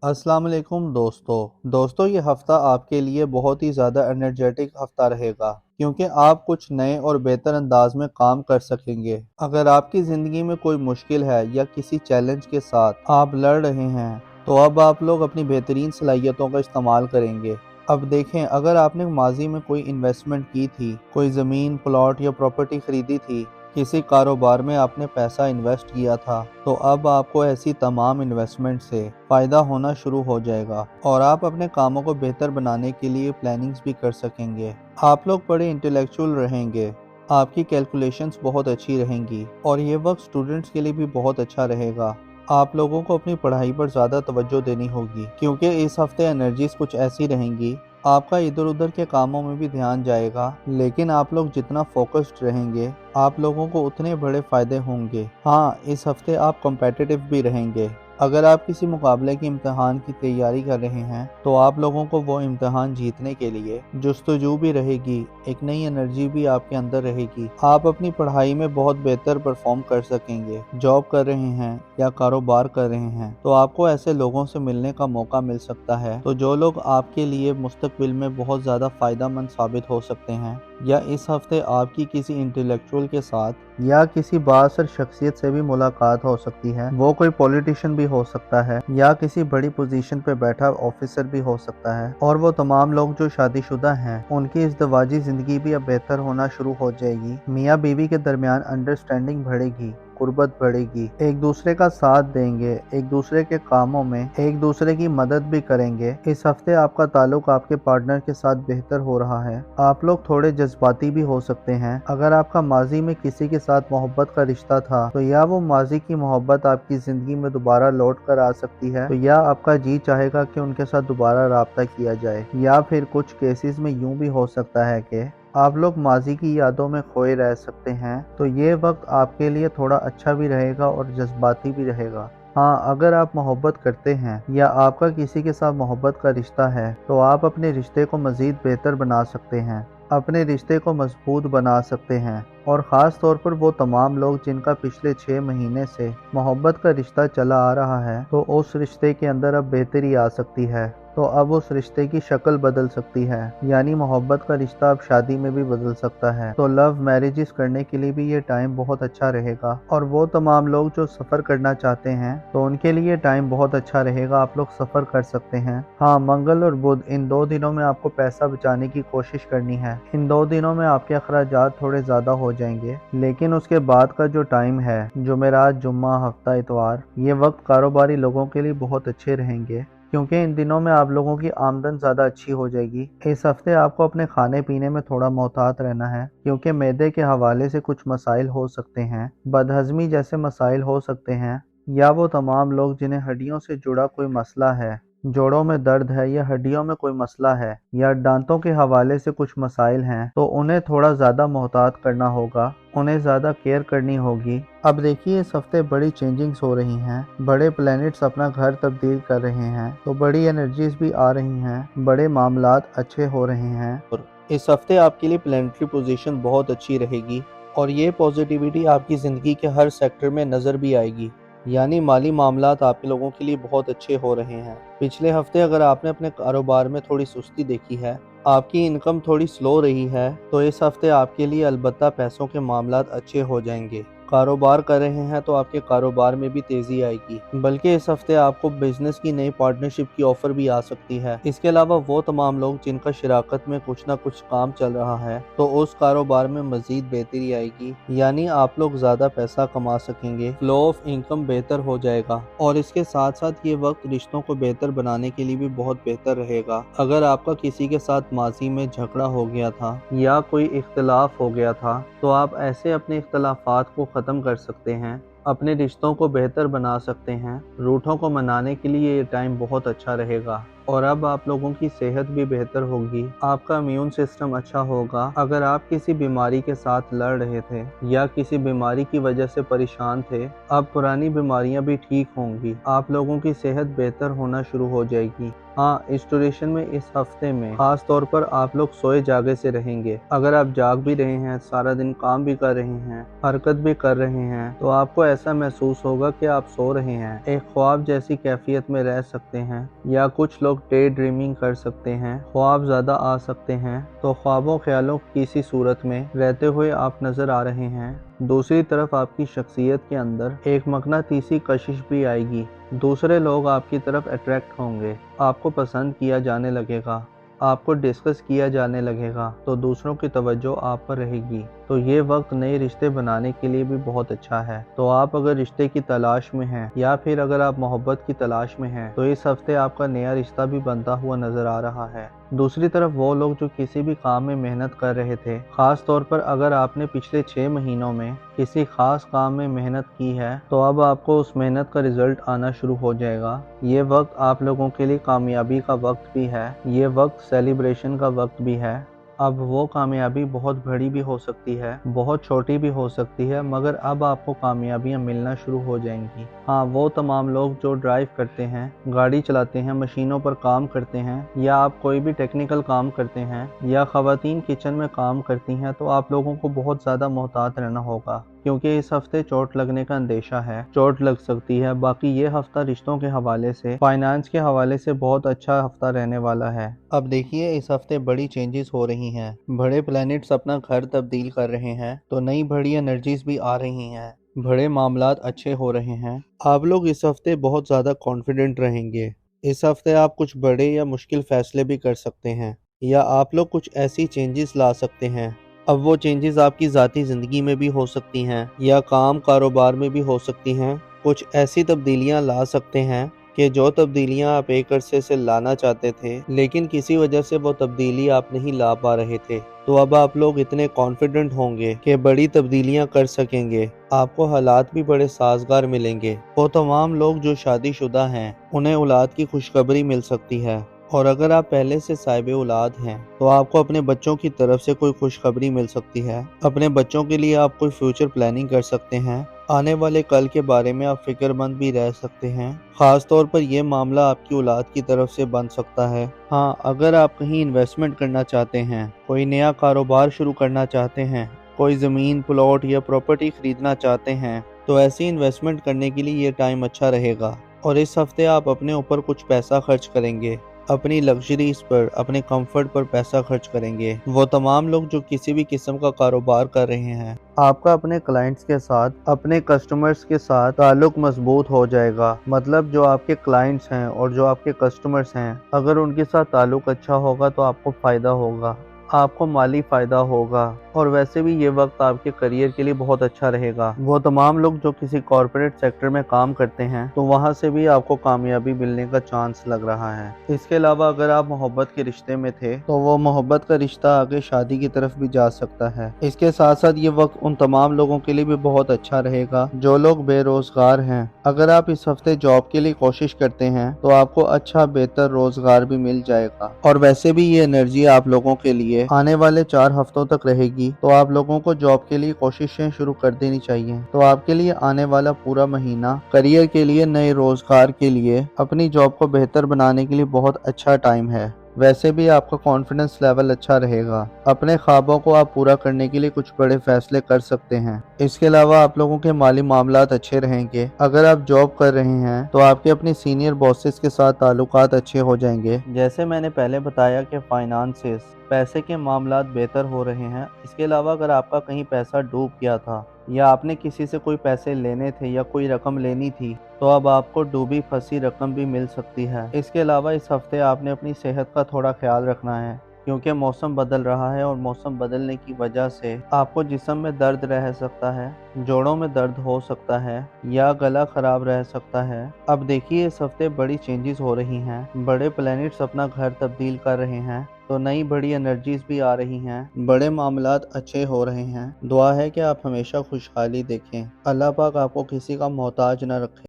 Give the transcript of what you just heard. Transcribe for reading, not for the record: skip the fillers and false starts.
अस्सलाम वालेकुम दोस्तों ये हफ़्ता आपके लिए बहुत ही ज़्यादा एनर्जेटिक हफ़्ता रहेगा क्योंकि आप कुछ नए और बेहतर अंदाज में काम कर सकेंगे। अगर आपकी ज़िंदगी में कोई मुश्किल है या किसी चैलेंज के साथ आप लड़ रहे हैं तो अब आप लोग अपनी बेहतरीन सलाहियतों का इस्तेमाल करेंगे। अब देखें, अगर आपने माजी में कोई इन्वेस्टमेंट की थी, कोई ज़मीन, प्लॉट या प्रॉपर्टी खरीदी थी, किसी कारोबार में आपने पैसा इन्वेस्ट किया था, तो अब आपको ऐसी तमाम इन्वेस्टमेंट से फ़ायदा होना शुरू हो जाएगा और आप अपने कामों को बेहतर बनाने के लिए प्लानिंग्स भी कर सकेंगे। आप लोग बड़े इंटेलेक्चुअल रहेंगे, आपकी कैलकुलेशंस बहुत अच्छी रहेंगी और ये वक्त स्टूडेंट्स के लिए भी बहुत अच्छा रहेगा। आप लोगों को अपनी पढ़ाई पर ज़्यादा तवज्जो देनी होगी क्योंकि इस हफ्ते एनर्जीज कुछ ऐसी रहेंगी। आपका इधर उधर के कामों में भी ध्यान जाएगा, लेकिन आप लोग जितना फोकस्ड रहेंगे आप लोगों को उतने बड़े फायदे होंगे। हाँ, इस हफ्ते आप कॉम्पिटिटिव भी रहेंगे। अगर आप किसी मुकाबले की इम्तिहान की तैयारी कर रहे हैं तो आप लोगों को वो इम्तिहान जीतने के लिए जुस्तजू भी रहेगी, एक नई एनर्जी भी आपके अंदर रहेगी। आप अपनी पढ़ाई में बहुत बेहतर परफॉर्म कर सकेंगे। जॉब कर रहे हैं या कारोबार कर रहे हैं तो आपको ऐसे लोगों से मिलने का मौका मिल सकता है तो जो लोग आपके लिए मुस्तकबिल में बहुत ज़्यादा फ़ायदेमंद साबित हो सकते हैं। या इस हफ्ते आपकी किसी इंटेलेक्चुअल के साथ या किसी बाअसर शख्सियत से भी मुलाकात हो सकती है। वो कोई पॉलिटिशियन भी हो सकता है या किसी बड़ी पोजीशन पे बैठा ऑफिसर भी हो सकता है। और वो तमाम लोग जो शादीशुदा हैं उनकी इज़्दिवाजी ज़िंदगी भी अब बेहतर होना शुरू हो जाएगी। मियाँ बीवी के दरमियान अंडरस्टैंडिंग बढ़ेगी, कुर्बत बढ़ेगी, एक दूसरे का साथ देंगे, एक दूसरे के कामों में एक दूसरे की मदद भी करेंगे। इस हफ्ते आपका ताल्लुक आपके पार्टनर के साथ बेहतर हो रहा है। आप लोग थोड़े जज्बाती भी हो सकते हैं। अगर आपका माजी में किसी के साथ मोहब्बत का रिश्ता था तो या वो माजी की मोहब्बत आपकी जिंदगी में दोबारा लौट कर आ सकती है तो या आपका जी चाहेगा कि उनके साथ दोबारा राब्ता किया जाए। या फिर कुछ केसेस में यूं भी हो सकता है कि आप लोग माजी की यादों में खोए रह सकते हैं। तो ये वक्त आपके लिए थोड़ा अच्छा भी रहेगा और जज्बाती भी रहेगा। हाँ, अगर आप मोहब्बत करते हैं या आपका किसी के साथ मोहब्बत का रिश्ता है तो आप अपने रिश्ते को मज़ीद बेहतर बना सकते हैं, अपने रिश्ते को मजबूत बना सकते हैं। और ख़ास तौर पर वो तमाम लोग जिनका पिछले 6 महीने से मोहब्बत का रिश्ता चला आ रहा है तो उस रिश्ते के अंदर अब बेहतरी आ सकती है। तो अब उस रिश्ते की शक्ल बदल सकती है, यानी मोहब्बत का रिश्ता अब शादी में भी बदल सकता है। तो लव मैरिजेस करने के लिए भी ये टाइम बहुत अच्छा रहेगा। और वो तमाम लोग जो सफ़र करना चाहते हैं तो उनके लिए टाइम बहुत अच्छा रहेगा, आप लोग सफ़र कर सकते हैं। हाँ, मंगल और बुध इन 2 दिनों में आपको पैसा बचाने की कोशिश करनी है। इन 2 दिनों में आपके अखराजात थोड़े ज़्यादा हो जाएंगे, लेकिन उसके बाद का जो टाइम है, जुमेरात, जुम्मा, हफ्ता, इतवार, ये वक्त कारोबारी लोगों के लिए बहुत अच्छे रहेंगे क्योंकि इन दिनों में आप लोगों की आमदन ज़्यादा अच्छी हो जाएगी। इस हफ्ते आपको अपने खाने पीने में थोड़ा मोहतात रहना है क्योंकि मैदे के हवाले से कुछ मसाइल हो सकते हैं, बदहज़मी जैसे मसाइल हो सकते हैं। या वो तमाम लोग जिन्हें हड्डियों से जुड़ा कोई मसला है, जोड़ों में दर्द है या हड्डियों में कोई मसला है या दांतों के हवाले से कुछ मसाइल हैं तो उन्हें थोड़ा ज़्यादा मोहतात करना होगा, उन्हें ज़्यादा केयर करनी होगी। अब देखिए, इस हफ्ते बड़ी चेंजिंग्स हो रही हैं, बड़े प्लैनेट्स अपना घर तब्दील कर रहे हैं तो बड़ी एनर्जीज भी आ रही हैं, बड़े मामलात अच्छे हो रहे हैं। और इस हफ्ते आपके लिए प्लैनेटरी पोजीशन बहुत अच्छी रहेगी और ये पॉजिटिविटी आपकी ज़िंदगी के हर सेक्टर में नज़र भी आएगी। यानी माली मामलात आप लोगों के लिए बहुत अच्छे हो रहे हैं। पिछले हफ्ते अगर आपने अपने कारोबार में थोड़ी सुस्ती देखी है, आपकी इनकम थोड़ी स्लो रही है, तो इस हफ्ते आपके लिए अलबत्ता पैसों के मामलात अच्छे हो जाएंगे। कारोबार कर रहे हैं तो आपके कारोबार में भी तेज़ी आएगी, बल्कि इस हफ्ते आपको बिजनेस की नई पार्टनरशिप की ऑफ़र भी आ सकती है। इसके अलावा वो तमाम लोग जिनका शराकत में कुछ ना कुछ काम चल रहा है तो उस कारोबार में मज़ीद बेहतरी आएगी, यानी आप लोग ज़्यादा पैसा कमा सकेंगे, फ्लो ऑफ इनकम बेहतर हो जाएगा। और इसके साथ साथ ये वक्त रिश्तों को बेहतर बनाने के लिए भी बहुत बेहतर रहेगा। अगर आपका किसी के साथ माजी में झगड़ा हो गया था या कोई इख्तलाफ हो गया था तो आप ऐसे अपने इख्तलाफात को ख़त्म कर सकते हैं, अपने रिश्तों को बेहतर बना सकते हैं। रूठों को मनाने के लिए ये टाइम बहुत अच्छा रहेगा। और अब आप लोगों की सेहत भी बेहतर होगी। आपका इम्यून सिस्टम अच्छा होगा। अगर आप किसी बीमारी के साथ लड़ रहे थे या किसी बीमारी की वजह से परेशान थे, अब पुरानी बीमारियां भी ठीक होंगी। आप लोगों की सेहत बेहतर होना शुरू हो जाएगी। हाँ, इस ड्यूरेशन में इस हफ्ते में खास तौर पर आप लोग सोए जागे से रहेंगे। अगर आप जाग भी रहे हैं, सारा दिन काम भी कर रहे हैं, हरकत भी कर रहे हैं, तो आपको ऐसा महसूस होगा कि आप सो रहे हैं। एक ख्वाब जैसी कैफियत में रह सकते हैं या कुछ लोग डे ड्रीमिंग कर सकते हैं। ख्वाब ज्यादा आ सकते हैं, तो ख्वाबों ख्यालों की सी सूरत में रहते हुए आप नजर आ रहे हैं। दूसरी तरफ आपकी शख्सियत के अंदर एक मकनातीसी कशिश भी आएगी। दूसरे लोग आपकी तरफ अट्रैक्ट होंगे, आपको पसंद किया जाने लगेगा, आपको डिस्कस किया जाने लगेगा, तो दूसरों की तवज्जो आप पर रहेगी। तो ये वक्त नए रिश्ते बनाने के लिए भी बहुत अच्छा है। तो आप अगर रिश्ते की तलाश में हैं या फिर अगर आप मोहब्बत की तलाश में हैं, तो इस हफ्ते आपका नया रिश्ता भी बनता हुआ नजर आ रहा है। दूसरी तरफ वो लोग जो किसी भी काम में मेहनत कर रहे थे, खास तौर पर अगर आपने पिछले 6 महीनों में किसी खास काम में मेहनत की है, तो अब आपको उस मेहनत का रिजल्ट आना शुरू हो जाएगा। ये वक्त आप लोगों के लिए कामयाबी का वक्त भी है, ये वक्त सेलिब्रेशन का वक्त भी है। अब वो कामयाबी बहुत बड़ी भी हो सकती है, बहुत छोटी भी हो सकती है, मगर अब आपको कामयाबियां मिलना शुरू हो जाएंगी। हाँ, वो तमाम लोग जो ड्राइव करते हैं, गाड़ी चलाते हैं, मशीनों पर काम करते हैं, या आप कोई भी टेक्निकल काम करते हैं, या ख़वातीन किचन में काम करती हैं, तो आप लोगों को बहुत ज़्यादा मोहतात रहना होगा, क्योंकि इस हफ्ते चोट लगने का अंदेशा है, चोट लग सकती है। बाकी ये हफ्ता रिश्तों के हवाले से, फाइनेंस के हवाले से बहुत अच्छा हफ्ता रहने वाला है। अब देखिए, इस हफ्ते बड़ी चेंजेस हो रही हैं, बड़े प्लैनेट्स अपना घर तब्दील कर रहे हैं, तो नई बड़ी एनर्जीज भी आ रही हैं, बड़े मामलात अच्छे हो रहे हैं। आप लोग इस हफ्ते बहुत ज़्यादा कॉन्फिडेंट रहेंगे। इस हफ्ते आप कुछ बड़े या मुश्किल फैसले भी कर सकते हैं, या आप लोग कुछ ऐसी चेंजेस ला सकते हैं। अब वो चेंजेस आपकी ज़ाती ज़िंदगी में भी हो सकती हैं या काम कारोबार में भी हो सकती हैं। कुछ ऐसी तब्दीलियां ला सकते हैं कि जो तब्दीलियां आप एक अरसे से लाना चाहते थे, लेकिन किसी वजह से वो तब्दीली आप नहीं ला पा रहे थे। तो अब आप लोग इतने कॉन्फिडेंट होंगे कि बड़ी तब्दीलियां कर सकेंगे। आपको हालात भी बड़े साजगार मिलेंगे। वो तमाम लोग जो शादीशुदा हैं, उन्हें औलाद की खुशखबरी मिल सकती है। और अगर आप पहले से साहिब औलाद हैं, तो आपको अपने बच्चों की तरफ से कोई खुशखबरी मिल सकती है। अपने बच्चों के लिए आप कोई फ्यूचर प्लानिंग कर सकते हैं। आने वाले कल के बारे में आप फिक्रमंद भी रह सकते हैं। खास तौर पर यह मामला आपकी औलाद की तरफ से बन सकता है। हाँ, अगर आप कहीं इन्वेस्टमेंट करना चाहते हैं, कोई नया कारोबार शुरू करना चाहते हैं, कोई ज़मीन, प्लॉट या प्रॉपर्टी खरीदना चाहते हैं, तो ऐसी इन्वेस्टमेंट करने के लिए ये टाइम अच्छा रहेगा। और इस हफ्ते आप अपने ऊपर कुछ पैसा खर्च करेंगे, अपनी लग्जरीज पर, अपने कंफर्ट पर पैसा खर्च करेंगे। वो तमाम लोग जो किसी भी किस्म का कारोबार कर रहे हैं, आपका अपने क्लाइंट्स के साथ, अपने कस्टमर्स के साथ ताल्लुक मजबूत हो जाएगा। मतलब जो आपके क्लाइंट्स हैं और जो आपके कस्टमर्स हैं, अगर उनके साथ ताल्लुक अच्छा होगा तो आपको फ़ायदा होगा, आपको माली फ़ायदा होगा। और वैसे भी ये वक्त आपके करियर के लिए बहुत अच्छा रहेगा। वो तमाम लोग जो किसी कॉर्पोरेट सेक्टर में काम करते हैं, तो वहाँ से भी आपको कामयाबी मिलने का चांस लग रहा है। इसके अलावा अगर आप मोहब्बत के रिश्ते में थे, तो वो मोहब्बत का रिश्ता आगे शादी की तरफ भी जा सकता है। इसके साथ साथ ये वक्त उन तमाम लोगों के लिए भी बहुत अच्छा रहेगा जो लोग बेरोजगार हैं। अगर आप इस हफ्ते जॉब के लिए कोशिश करते हैं, तो आपको अच्छा बेहतर रोजगार भी मिल जाएगा। और वैसे भी ये एनर्जी आप लोगों के लिए आने वाले 4 हफ्तों तक रहेगी, तो आप लोगों को जॉब के लिए कोशिशें शुरू कर देनी चाहिए। तो आपके लिए आने वाला पूरा महीना करियर के लिए, नए रोजगार के लिए, अपनी जॉब को बेहतर बनाने के लिए बहुत अच्छा टाइम है। वैसे भी आपका कॉन्फिडेंस लेवल अच्छा रहेगा। अपने ख्वाबों को आप पूरा करने के लिए कुछ बड़े फैसले कर सकते हैं। इसके अलावा आप लोगों के माली मामलात अच्छे रहेंगे। अगर आप जॉब कर रहे हैं, तो आपके अपने सीनियर बॉसेस के साथ ताल्लुकात अच्छे हो जाएंगे। जैसे मैंने पहले बताया कि फाइनेंसेस, पैसे के मामलात बेहतर हो रहे हैं। इसके अलावा अगर आपका कहीं पैसा डूब गया था या आपने किसी से कोई पैसे लेने थे या कोई रकम लेनी थी, तो अब आपको डूबी फंसी रकम भी मिल सकती है। इसके अलावा इस हफ्ते आपने अपनी सेहत का थोड़ा ख्याल रखना है, क्योंकि मौसम बदल रहा है और मौसम बदलने की वजह से आपको जिस्म में दर्द रह सकता है, जोड़ों में दर्द हो सकता है या गला खराब रह सकता है। अब देखिए, इस हफ्ते बड़ी चेंजेस हो रही हैं, बड़े प्लैनेट्स अपना घर तब्दील कर रहे हैं, तो नई बड़ी एनर्जीज भी आ रही हैं, बड़े मामलात अच्छे हो रहे हैं। दुआ है कि आप हमेशा खुशहाली देखें। अल्लाह पाक आपको किसी का मोहताज न रखे।